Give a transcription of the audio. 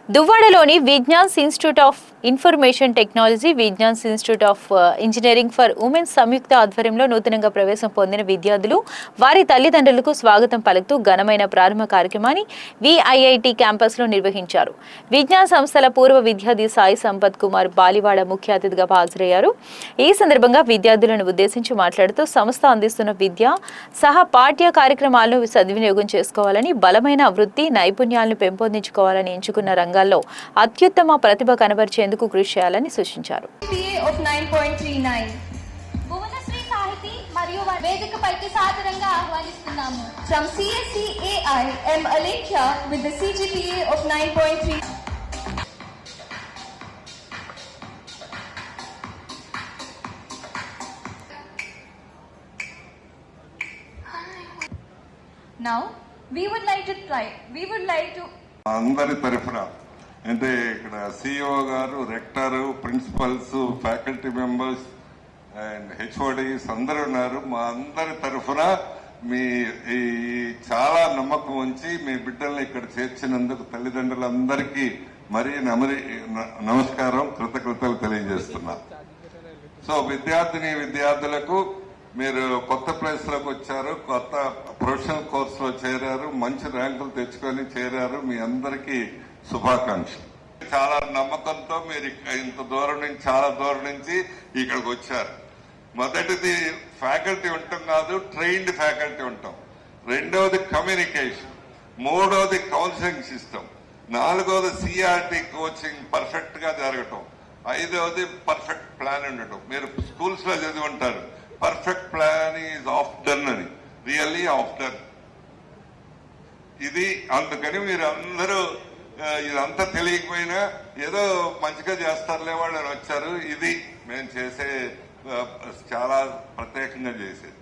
దువ్వాడలోని Vignan's institute of information technology, Vignan's institute of engineering for women's సంయుక్త ఆధ్వర్యంలో నూతనంగా ప్రవేశం పొందిన విద్యార్థులు వారి తల్లిదండ్రులకు స్వాగతం పలుకుతూ ఘనమైన ప్రారంభ కార్యక్రమాన్ని విఐఐటి క్యాంపస్లో నిర్వహించారు. విజ్ఞాన సంస్థల పూర్వ విద్యార్థి సాయి సంపత్ కుమార్ బాలివాడ ముఖ్య అతిథిగా హాజరయ్యారు. ఈ సందర్భంగా విద్యార్థులను ఉద్దేశించి మాట్లాడుతూ సంస్థ అందిస్తున్న విద్య సహా పాఠ్య కార్యక్రమాలను సద్వినియోగం చేసుకోవాలని, బలమైన వృత్తి నైపుణ్యాలను పెంపొందించుకోవాలని ఎంచుకున్న రంగాల్లో అత్యుత్తమ ప్రతిభ కనబరిచేందుకు కృషి చేయాలని సూచించారు. వేదికపైకి సాదరంగా ఆహ్వానిస్తున్నాము. From CSE AI M Alekhya with the CGPA of 9.3. Now we would like to అందరి తరఫున అంటే ఇక్కడ సిఇఓ గారు, rector, principals, faculty members and HODs అందరూ ఉన్నారు. మా అందరి తరఫున మీ ఈ చాలా నమ్మకం ఉంచి మీ బిడ్డల్ని ఇక్కడ చేర్చినందుకు తల్లిదండ్రులందరికీ మరీ నమస్కారం, కృతజ్ఞతలు తెలియజేస్తున్నా. సో విద్యార్థులకు మీరు కొత్త ప్లేస్ లోకి వచ్చారు, కొత్త ప్రొఫెషనల్ కోర్సులో చేరారు, మంచి ర్యాంకులు తెచ్చుకొని చేరారు. మీ అందరికీ శుభాకాంక్షలు. చాలా నమ్మకంతో మీరు ఇంత దూరం నుంచి, చాలా దూరం నుంచి ఇక్కడికి వచ్చారు. మొదటిది ఫ్యాకల్టీ ఉంటాం కాదు, ట్రైన్డ్ ఫ్యాకల్టీ ఉంటాం. రెండవది కమ్యూనికేషన్, మూడవది కౌన్సిలింగ్ సిస్టమ్, నాలుగవది సిఆర్టీ కోచింగ్ పర్ఫెక్ట్ గా జరగటం, ఐదవది పర్ఫెక్ట్ ప్లాన్ ఉండటం. మీరు స్కూల్స్ లో చదివి ఉంటారు, perfect plan is of done అని, రియల్లీ ఆఫ్ డన్. ఇది అందుకని మీరు అందరూ ఇదంతా తెలియకపోయినా ఏదో మంచిగా చేస్తారులే వాళ్ళు వచ్చారు. ఇది మేము చేసే చాలా ప్రత్యేకంగా చేసేది.